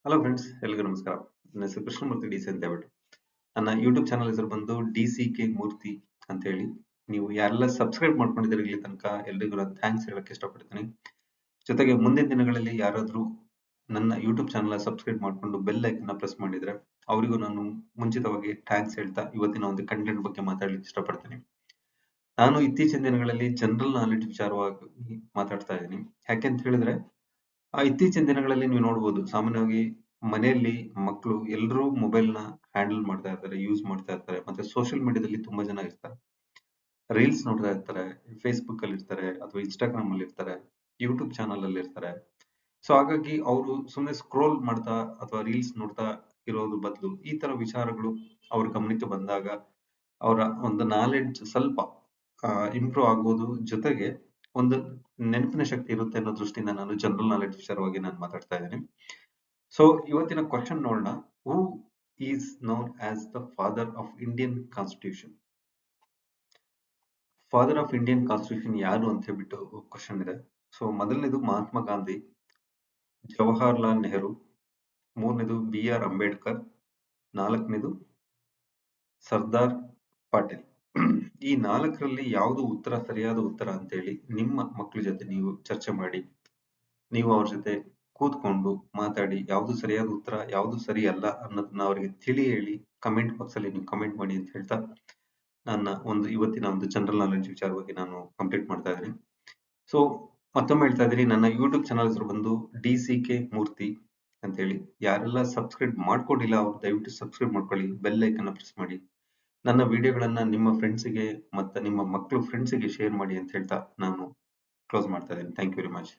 Hello friends, ಎಲ್ರಿಗೂ ನಮಸ್ಕಾರ. ನನ್ನ ಹೆಸರು ಕೃಷ್ಣಮೂರ್ತಿ ಡಿ ಸಿ ಅಂತ ಹೇಳ್ಬಿಟ್ಟು. ನನ್ನ ಯೂಟ್ಯೂಬ್ ಚಾನಲ್ ಹೆಸರು ಬಂದು DCK ಮೂರ್ತಿ ಅಂತ ಹೇಳಿ. ನೀವು ಯಾರೆಲ್ಲ ಸಬ್ಸ್ಕ್ರೈಬ್ ಮಾಡ್ಕೊಂಡಿದ್ದೀರಿ ಇಲ್ಲಿ ತನಕ ಎಲ್ರಿಗೂ ನಾನು ಥ್ಯಾಂಕ್ಸ್ ಹೇಳಕ್ಕೆ ಇಷ್ಟಪಡ್ತೀನಿ. ಜೊತೆಗೆ ಮುಂದಿನ ದಿನಗಳಲ್ಲಿ ಯಾರಾದರೂ ನನ್ನ ಯೂಟ್ಯೂಬ್ ಚಾನಲ್ ಸಬ್ಸ್ಕ್ರೈಬ್ ಮಾಡಿಕೊಂಡು ಬೆಲ್ ಐಕನ್ನ ಪ್ರೆಸ್ ಮಾಡಿದ್ರೆ ಅವರಿಗೂ ನಾನು ಮುಂಚಿತವಾಗಿ ಥ್ಯಾಂಕ್ಸ್ ಹೇಳ್ತಾ ಇವತ್ತಿನ ಒಂದು ಕಂಟೆಂಟ್ ಬಗ್ಗೆ ಮಾತಾಡ್ಲಿಕ್ಕೆ ಇಷ್ಟಪಡ್ತೀನಿ. ನಾನು ಇತ್ತೀಚಿನ ದಿನಗಳಲ್ಲಿ ಜನರಲ್ ನಾಲೆಡ್ಜ್ ವಿಚಾರವಾಗಿ ಮಾತಾಡ್ತಾ ಇದ್ದೀನಿ. ಯಾಕೆಂತ ಹೇಳಿದ್ರೆ ಇತ್ತೀಚಿನ ದಿನಗಳಲ್ಲಿ ನೀವು ನೋಡ್ಬೋದು, ಸಾಮಾನ್ಯವಾಗಿ ಮನೆಯಲ್ಲಿ ಮಕ್ಕಳು ಎಲ್ಲರೂ ಮೊಬೈಲ್ನ ಹ್ಯಾಂಡಲ್ ಮಾಡ್ತಾ ಇರ್ತಾರೆ, ಯೂಸ್ ಮಾಡ್ತಾ ಇರ್ತಾರೆ. ಮತ್ತೆ ಸೋಷಿಯಲ್ ಮೀಡಿಯಾದಲ್ಲಿ ತುಂಬಾ ಜನ ಇರ್ತಾರೆ, ರೀಲ್ಸ್ ನೋಡ್ತಾ ಇರ್ತಾರೆ, ಫೇಸ್ಬುಕ್ ಅಲ್ಲಿ ಇರ್ತಾರೆ, ಅಥವಾ ಇನ್ಸ್ಟಾಗ್ರಾಮ್ ಅಲ್ಲಿ ಇರ್ತಾರೆ, ಯೂಟ್ಯೂಬ್ ಚಾನಲ್ ಅಲ್ಲಿ ಇರ್ತಾರೆ. ಸೊ ಹಾಗಾಗಿ ಅವರು ಸುಮ್ಮನೆ ಸ್ಕ್ರೋಲ್ ಮಾಡ್ತಾ ಅಥವಾ ರೀಲ್ಸ್ ನೋಡ್ತಾ ಇರೋದು ಬದಲು ಈ ತರ ವಿಚಾರಗಳು ಅವ್ರ ಗಮನಕ್ಕೆ ಬಂದಾಗ ಅವರ ಒಂದು ನಾಲೆಡ್ಜ್ ಸ್ವಲ್ಪ ಇಂಪ್ರೂವ್ ಆಗ್ಬೋದು. ಜೊತೆಗೆ ಒಂದು ನೆನಪಿನ ಶಕ್ತಿ ಇರುತ್ತೆ ಅನ್ನೋ ದೃಷ್ಟಿಯಿಂದ ನಾನು ಜನರಲ್ ನಾಲೆಡ್ಜ್ ವಿಚಾರವಾಗಿ ನಾನು ಮಾತಾಡ್ತಾ ಇದ್ದೀನಿ. ಸೊ ಇವತ್ತಿನ ಕ್ವಶನ್ ನೋಡೋಣ. Who is known as the father of Indian constitution? Father of Indian constitution ಯಾರು ಅಂತ ಹೇಳ್ಬಿಟ್ಟು ಕ್ವಶನ್ ಇದೆ. ಸೊ ಮೊದಲನೇದು ಮಹಾತ್ಮ ಗಾಂಧಿ, ಜವಾಹರ್ಲಾಲ್ ನೆಹರು, ಮೂರನೇದು BR ಅಂಬೇಡ್ಕರ್, ನಾಲ್ಕನೇದು ಸರ್ದಾರ್ ಪಾಟೀಲ್. ಈ ನಾಲ್ಕರಲ್ಲಿ ಯಾವುದು ಉತ್ತರ ಸರಿಯಾದ ಉತ್ತರ ಅಂತ ಹೇಳಿ ನಿಮ್ಮ ಮಕ್ಕಳ ಜೊತೆ ನೀವು ಚರ್ಚೆ ಮಾಡಿ, ನೀವು ಅವ್ರ ಜೊತೆ ಕೂತ್ಕೊಂಡು ಮಾತಾಡಿ ಯಾವುದು ಸರಿಯಾದ ಉತ್ತರ ಯಾವುದು ಸರಿ ಅಲ್ಲ ಅನ್ನೋದನ್ನ ಅವರಿಗೆ ತಿಳಿ ಹೇಳಿ ಕಮೆಂಟ್ ಬಾಕ್ಸ್ ಅಲ್ಲಿ ನೀವು ಕಮೆಂಟ್ ಮಾಡಿ ಅಂತ ಹೇಳ್ತಾ ನನ್ನ ಒಂದು ಇವತ್ತಿನ ಒಂದು ಜನರಲ್ ನಾಲೆಡ್ಜ್ ವಿಚಾರವಾಗಿ ನಾನು ಕಂಪ್ಲೀಟ್ ಮಾಡ್ತಾ ಇದ್ದೀನಿ. ಸೊ ಮತ್ತೊಮ್ಮೆ ಹೇಳ್ತಾ ಇದ್ದೀನಿ, ನನ್ನ ಯೂಟ್ಯೂಬ್ ಚಾನಲ್ ಹೆಸರು ಬಂದು DCK ಮೂರ್ತಿ ಅಂತ ಹೇಳಿ. ಯಾರೆಲ್ಲ ಸಬ್ಸ್ಕ್ರೈಬ್ ಮಾಡ್ಕೊಂಡಿಲ್ಲ ಅವ್ರು ದಯವಿಟ್ಟು ಸಬ್ಸ್ಕ್ರೈಬ್ ಮಾಡ್ಕೊಳ್ಳಿ, ಬೆಲ್ ಐಕನ್ನ ಪ್ರೆಸ್ ಮಾಡಿ, ನನ್ನ ವಿಡಿಯೋಗಳನ್ನ ನಿಮ್ಮ ಫ್ರೆಂಡ್ಸಿಗೆ ಮತ್ತೆ ನಿಮ್ಮ ಮಕ್ಕಳು ಫ್ರೆಂಡ್ಸಿಗೆ ಶೇರ್ ಮಾಡಿ ಅಂತ ಹೇಳ್ತಾ ನಾನು ಕ್ಲೋಸ್ ಮಾಡ್ತಾ ಇದ್ದೀನಿ. Thank you very much.